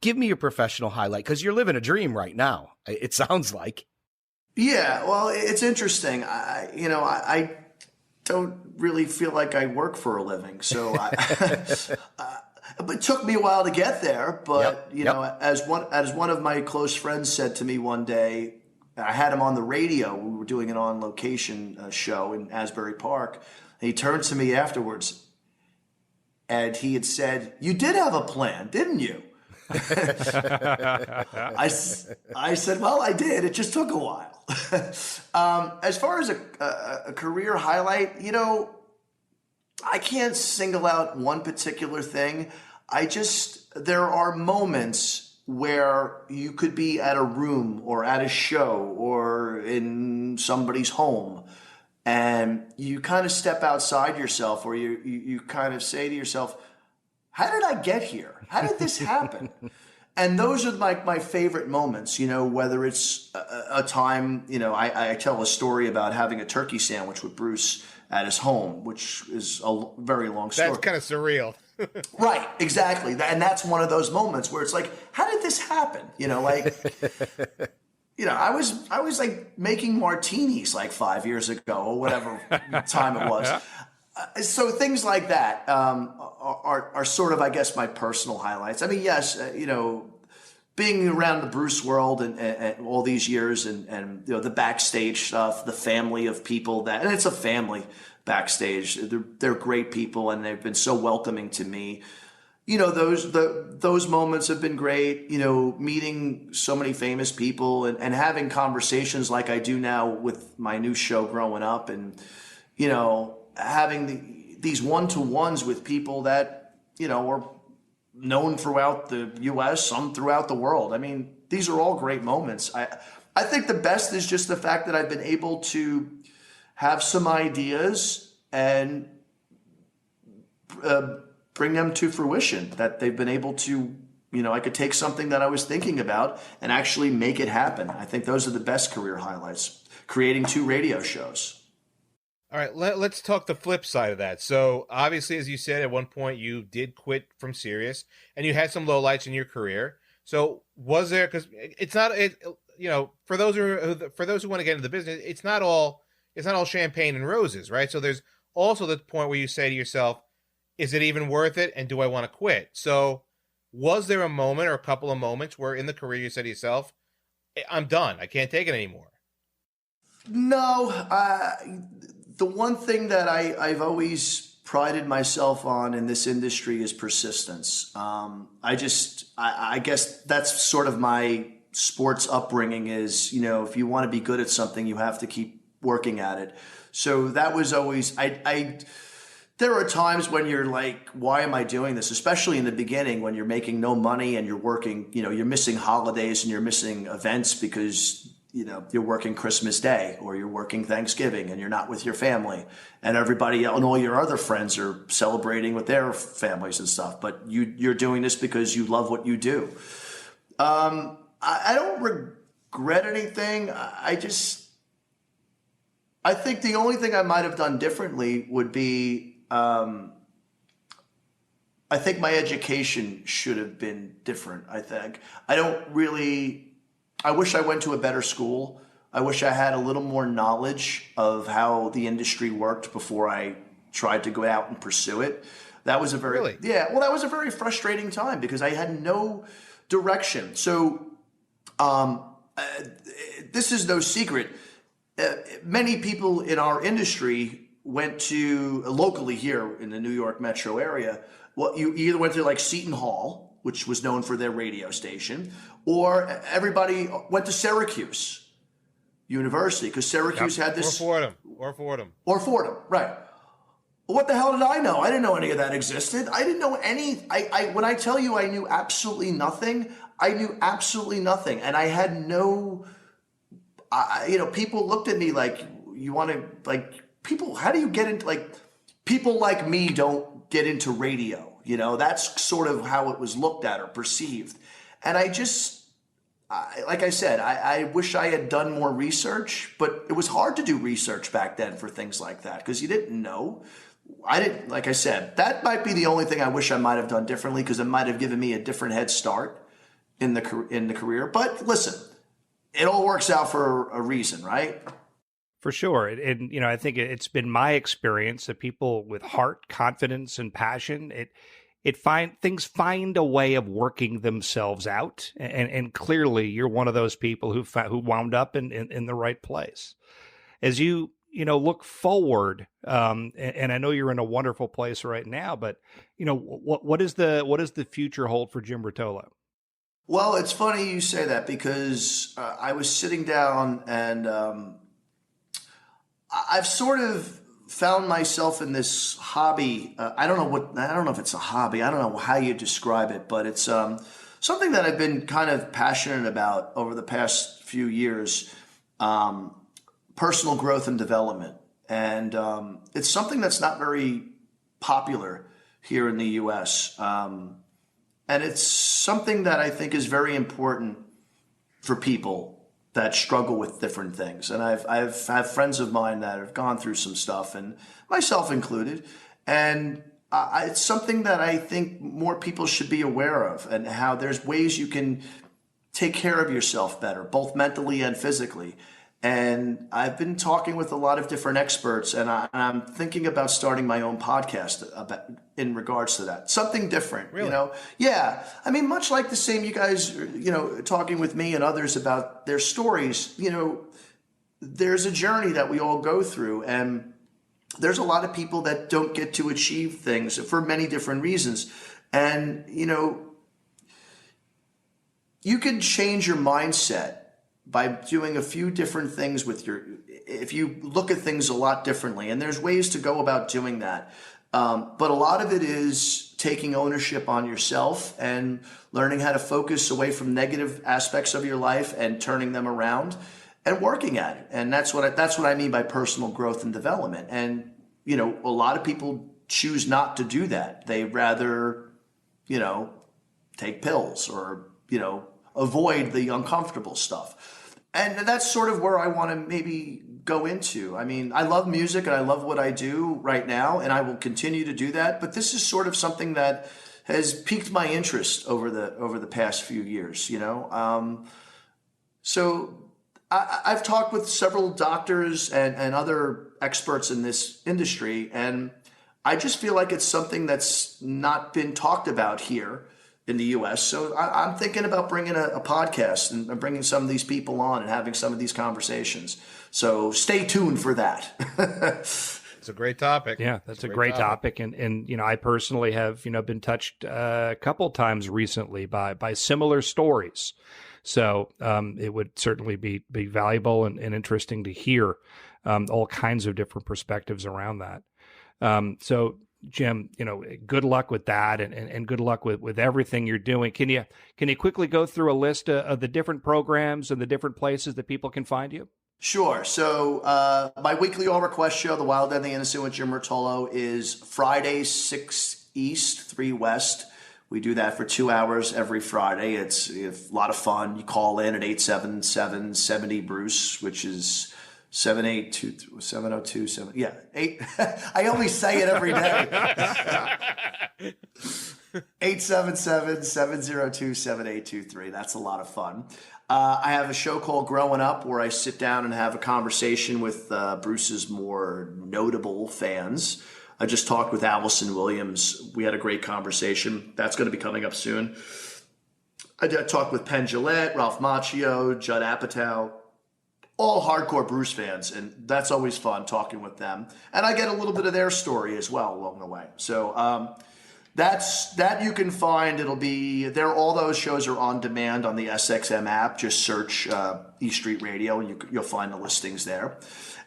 give me your professional highlight, because you're living a dream right now. It sounds like. Yeah, well, it's interesting. I don't really feel like I work for a living, so it took me a while to get there. But as one of my close friends said to me one day, I had him on the radio. We were doing an on location show in Asbury Park. And he turned to me afterwards, and he had said, "You did have a plan, didn't you?" I said, well, I did. It just took a while. As far as a career highlight, I can't single out one particular thing. There are moments where you could be at a room or at a show or in somebody's home, and you kind of step outside yourself, or you kind of say to yourself, how did I get here? How did this happen? And those are my favorite moments, whether it's a time, I tell a story about having a turkey sandwich with Bruce at his home, which is a very long story. That's kind of surreal. Right, exactly. And that's one of those moments where it's like, how did this happen? I was like making martinis like 5 years ago or whatever time it was. So things like that are sort of, I guess, my personal highlights. I mean, yes, being around the Bruce world and all these years and the backstage stuff, the family of people and it's a family backstage. They're great people, and they've been so welcoming to me. Those moments have been great. Meeting so many famous people and having conversations like I do now with my new show, Growing Up, and having these one-to-ones with people that are known throughout the U.S., some throughout the world. I mean, these are all great moments. I think the best is just the fact that I've been able to have some ideas and bring them to fruition, that they've been able to, I could take something that I was thinking about and actually make it happen. I think those are the best career highlights, creating 2 radio shows. All right, let's talk the flip side of that. So obviously, as you said, at one point you did quit from Sirius, and you had some lowlights in your career. So was there, because it's not, for those who want to get into the business, it's not all champagne and roses, right? So there's also the point where you say to yourself, is it even worth it, and do I want to quit? So was there a moment or a couple of moments where in the career you said to yourself, I'm done, I can't take it anymore? No, the one thing that I've always prided myself on in this industry is persistence. I guess that's sort of my sports upbringing is, if you want to be good at something, you have to keep working at it. So that was always, there are times when you're like, why am I doing this? Especially in the beginning when you're making no money and you're working, you're missing holidays and you're missing events because you're working Christmas Day or you're working Thanksgiving and you're not with your family, and everybody and all your other friends are celebrating with their families and stuff. But you're doing this because you love what you do. I don't regret anything. I think the only thing I might have done differently would be, I think my education should have been different. I wish I went to a better school. I wish I had a little more knowledge of how the industry worked before I tried to go out and pursue it. That was a very, that was a very frustrating time because I had no direction. So this is no secret. Many people in our industry went to, locally here in the New York metro area, you either went to like Seton Hall, which was known for their radio station, or everybody went to Syracuse University because Syracuse had this. Or Fordham, right. What the hell did I know? I didn't know any of that existed. I didn't know any. When I tell you I knew absolutely nothing, I knew absolutely nothing, and I had no. People looked at me like, you want to, like, people, how do you get into, like, people like me don't get into radio. That's sort of how it was looked at or perceived. And like I said, I wish I had done more research, but it was hard to do research back then for things like that because you didn't know. Like I said, that might be the only thing I wish I might have done differently because it might have given me a different head start in the career. But listen, it all works out for a reason, right? For sure. And, I think it's been my experience that people with heart, confidence, and passion, things find a way of working themselves out. And clearly you're one of those people who wound up in the right place. As you look forward, and I know you're in a wonderful place right now, but, what does the future hold for Jim Rotolo? Well, it's funny you say that because I was sitting down and I've sort of found myself in this hobby. I don't know if it's a hobby. I don't know how you describe it, but it's something that I've been kind of passionate about over the past few years, personal growth and development. And it's something that's not very popular here in the U.S., and it's something that I think is very important for people that struggle with different things. And I've had friends of mine that have gone through some stuff, and myself included. And it's something that I think more people should be aware of, and how there's ways you can take care of yourself better, both mentally and physically. And I've been talking with a lot of different experts, and I'm thinking about starting my own podcast in regards to that. Something different, Really? Yeah. I mean, much like the same you guys, talking with me and others about their stories, there's a journey that we all go through. And there's a lot of people that don't get to achieve things for many different reasons. And, you can change your mindset by doing a few different things if you look at things a lot differently. And there's ways to go about doing that. But a lot of it is taking ownership on yourself and learning how to focus away from negative aspects of your life and turning them around and working at it. And that's what I mean by personal growth and development. And, you know, a lot of people choose not to do that. They rather, you know, take pills or, you know, avoid the uncomfortable stuff. And that's sort of where I want to maybe go into. I mean, I love music and I love what I do right now, and I will continue to do that. But this is sort of something that has piqued my interest over the past few years, you know. So I've talked with several doctors and other experts in this industry, and I just feel like it's something that's not been talked about here in the U.S. So I'm thinking about bringing a podcast and bringing some of these people on and having some of these conversations. So stay tuned for that. It's a great topic. Yeah, that's a great topic. And, you know, I personally have, you know, been touched a couple times recently by similar stories. So it would certainly be valuable and interesting to hear all kinds of different perspectives around that. So, Jim, you know, good luck with that and good luck with everything you're doing. Can you quickly go through a list of the different programs and the different places that people can find you? Sure. So my weekly all request show, The Wild and the Innocent with Jim Rotolo, is Fridays 6 East, 3 West. We do that for 2 hours every Friday. It's a lot of fun. You call in at 877-70-BRUCE, which is 702 yeah, 8. I always say it every day. 877-702-7823. That's a lot of fun. I have a show called Growing Up where I sit down and have a conversation with Bruce's more notable fans. I just talked with Allison Williams. We had a great conversation. That's going to be coming up soon. I talked with Penn Jillette, Ralph Macchio, Judd Apatow, all hardcore Bruce fans, and that's always fun talking with them. And I get a little bit of their story as well along the way. So that you can find. It'll be there. All those shows are on demand on the SXM app. Just search E Street Radio, and you'll find the listings there.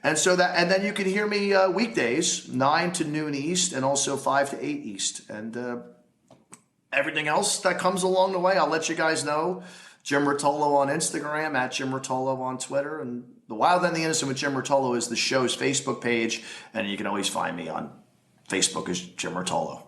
And so and then you can hear me weekdays 9 to noon East, and also 5 to 8 East, and everything else that comes along the way. I'll let you guys know. Jim Rotolo on Instagram, at Jim Rotolo on Twitter, and The Wild and the Innocent with Jim Rotolo is the show's Facebook page, and you can always find me on Facebook as Jim Rotolo.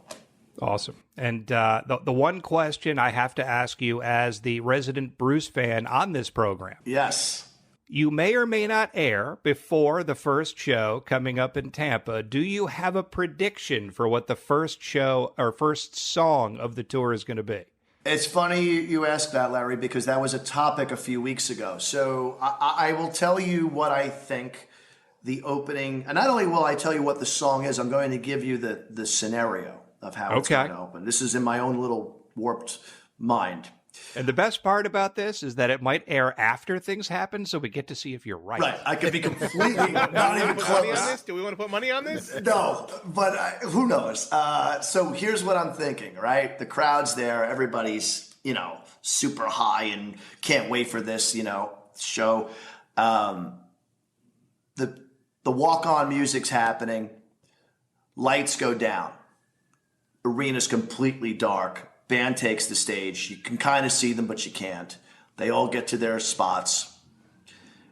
Awesome. And the one question I have to ask you as the resident Bruce fan on this program. Yes. You may or may not air before the first show coming up in Tampa. Do you have a prediction for what the first show or first song of the tour is going to be? It's funny you ask that, Larry, because that was a topic a few weeks ago. So I will tell you what I think the opening, and not only will I tell you what the song is, I'm going to give you the scenario of how it's going to open. This is in my own little warped mind. And the best part about this is that it might air after things happen, so we get to see if you're right. Right. I could be completely not even close. Do we want to put money on this? No, but who knows? So here's what I'm thinking, right? The crowd's there. Everybody's, you know, super high and can't wait for this, you know, show. The walk-on music's happening. Lights go down. Arena's completely dark. Band takes the stage. You can kind of see them, but you can't. They all get to their spots.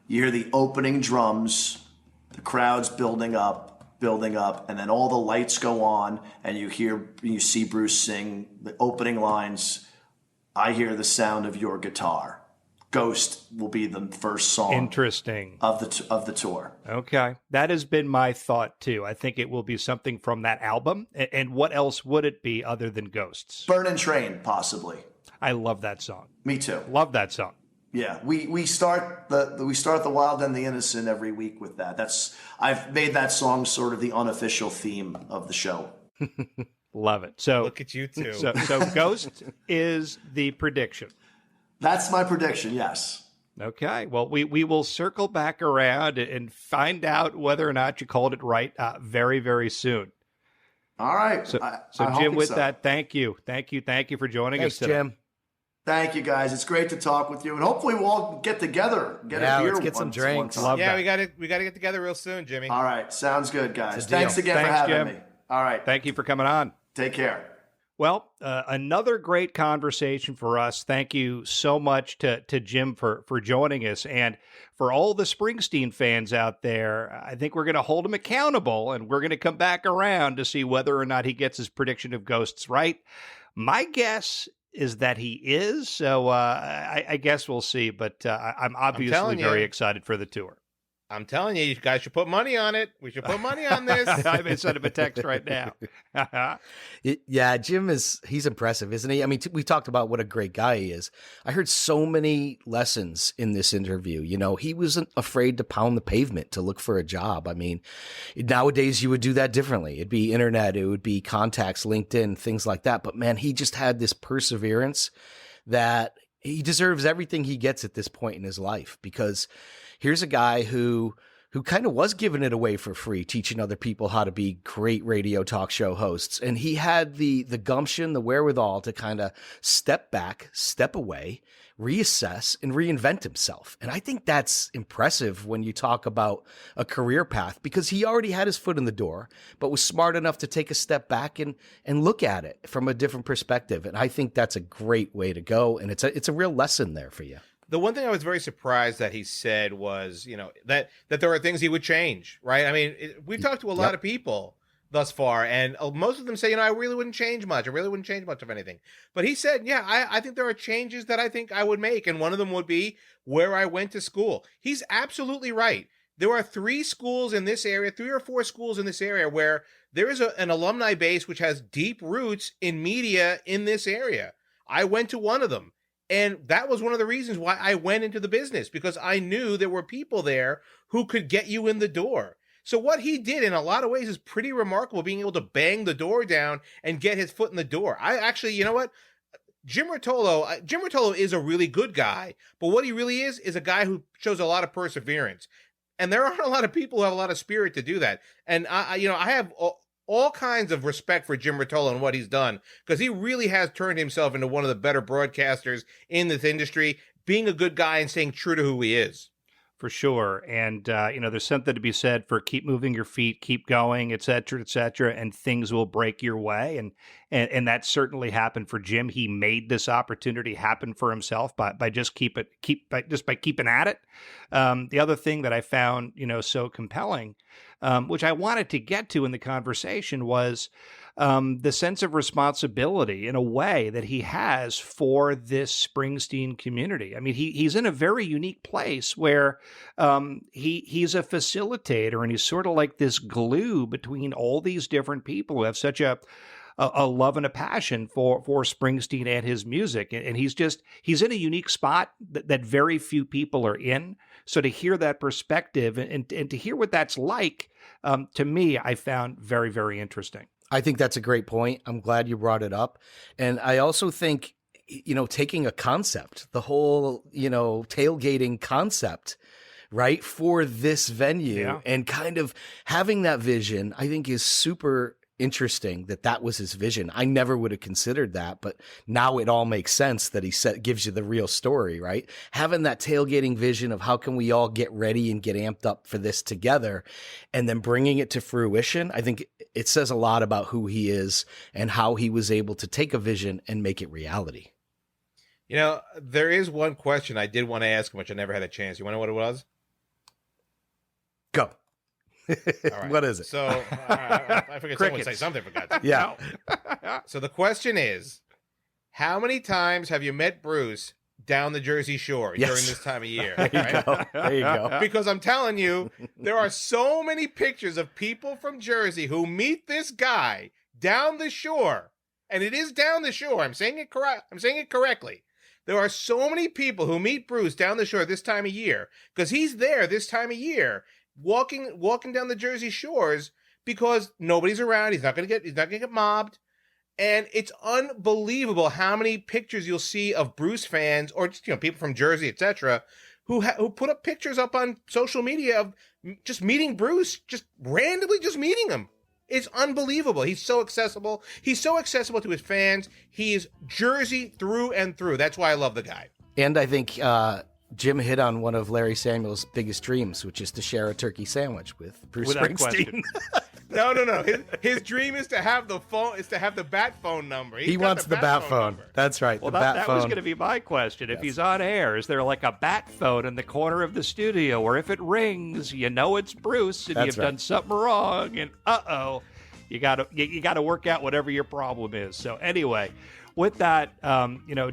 You hear the opening drums. The crowd's building up, and then all the lights go on, and you see Bruce sing the opening lines. I hear the sound of your guitar. Ghost will be the first song. Interesting. Of the tour. Okay. That has been my thought too. I think it will be something from that album. And what else would it be other than Ghosts? Burnin' Train, possibly. I love that song. Me too. Love that song. Yeah, we start the Wild and the Innocent every week with that. I've made that song sort of the unofficial theme of the show. Love it. So look at you too. So Ghost is the prediction. That's my prediction, yes. Okay. Well, we will circle back around and find out whether or not you called it right very, very soon. All right. So Jim, with that, thank you for joining us today. Jim. Thank you, guys. It's great to talk with you, and hopefully we'll all get together, a beer. Let's get some drinks. Love yeah, that. we got to get together real soon, Jimmy. All right. Sounds good, guys. Thanks again for having me. All right. Thank you for coming on. Take care. Well, another great conversation for us. Thank you so much to Jim for joining us. And for all the Springsteen fans out there, I think we're going to hold him accountable, and we're going to come back around to see whether or not he gets his prediction of ghosts right. My guess is that he is, so I guess we'll see. But I'm obviously very excited for the tour. I'm telling you, you guys should put money on it. We should put money on this. I may send him a text right now. Yeah, Jim he's impressive, isn't he? I mean, we talked about what a great guy he is. I heard so many lessons in this interview. You know, he wasn't afraid to pound the pavement to look for a job. I mean, nowadays you would do that differently. It'd be internet, it would be contacts, LinkedIn, things like that. But man, he just had this perseverance that he deserves everything he gets at this point in his life, because here's a guy who kind of was giving it away for free, teaching other people how to be great radio talk show hosts. And he had the gumption, the wherewithal to kind of step back, step away, reassess, and reinvent himself. And I think that's impressive when you talk about a career path, because he already had his foot in the door, but was smart enough to take a step back and look at it from a different perspective. And I think that's a great way to go. And it's a real lesson there for you. The one thing I was very surprised that he said was, you know, that there are things he would change, right? I mean, we've talked to a lot of people thus far, and most of them say, you know, I really wouldn't change much. I really wouldn't change much of anything. But he said, yeah, I think there are changes that I think I would make, and one of them would be where I went to school. He's absolutely right. There are 3 schools in this area, 3 or 4 schools in this area where there is an alumni base which has deep roots in media in this area. I went to one of them. And that was one of the reasons why I went into the business, because I knew there were people there who could get you in the door. So what he did in a lot of ways is pretty remarkable, being able to bang the door down and get his foot in the door. I actually, you know what? Jim Rotolo is a really good guy, but what he really is a guy who shows a lot of perseverance. And there aren't a lot of people who have a lot of spirit to do that. And I have all kinds of respect for Jim Rotolo and what he's done, because he really has turned himself into one of the better broadcasters in this industry, being a good guy and staying true to who he is. For sure. And, there's something to be said for keep moving your feet, keep going, et cetera, and things will break your way. And that certainly happened for Jim. He made this opportunity happen for himself by just by keeping at it. The other thing that I found, so compelling, which I wanted to get to in the conversation, was the sense of responsibility in a way that he has for this Springsteen community. I mean, he's in a very unique place where he's a facilitator, and he's sort of like this glue between all these different people who have such a love and a passion for Springsteen and his music. And he's in a unique spot that very few people are in. So to hear that perspective and to hear what that's like, to me, I found very, very interesting. I think that's a great point. I'm glad you brought it up. And I also think, taking a concept, the whole, tailgating concept, right, for this venue, and kind of having that vision, I think is super interesting that was his vision. I never would have considered that, but now it all makes sense that gives you the real story, right? Having that tailgating vision of how can we all get ready and get amped up for this together, and then bringing it to fruition. I think it says a lot about who he is and how he was able to take a vision and make it reality. There is one question I did want to ask him, which I never had a chance. You want to know what it was? Go. Right. What is it? So I forget someone say something for God's sake. Yeah. So the question is, how many times have you met Bruce down the Jersey Shore during this time of year? There you go. Because I'm telling you, there are so many pictures of people from Jersey who meet this guy down the shore, and it is down the shore. I'm saying it correctly. There are so many people who meet Bruce down the shore this time of year, because he's there this time of year, walking down the Jersey shores, because nobody's around. He's not gonna get mobbed. And it's unbelievable how many pictures you'll see of Bruce fans, or just, people from Jersey, etc., who put up pictures up on social media of just meeting Bruce, just randomly just meeting him. It's unbelievable. He's so accessible. He's so accessible to his fans. He is Jersey through and through. That's why I love the guy. And I think Jim hit on one of Larry Samuel's biggest dreams, which is to share a turkey sandwich with Bruce Springsteen. No. His dream is to have the phone. Is to have the bat phone number. He wants the bat phone. Number. That's right. Well, the bat that phone. was going to be my question. If he's on air, is there like a bat phone in the corner of the studio where if it rings, you know it's Bruce and That's you've right. done something wrong, and you gotta work out whatever your problem is. So anyway, with that,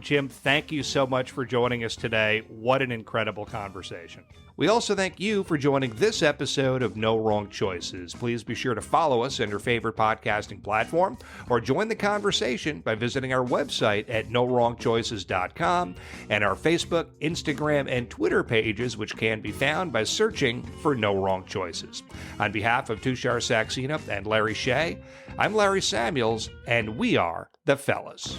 Jim, thank you so much for joining us today. What an incredible conversation. We also thank you for joining this episode of No Wrong Choices. Please be sure to follow us on your favorite podcasting platform or join the conversation by visiting our website at norwrongchoices.com and our Facebook, Instagram, and Twitter pages, which can be found by searching for No Wrong Choices. On behalf of Tushar Saxena and Larry Shea, I'm Larry Samuels, and we are the Fellas.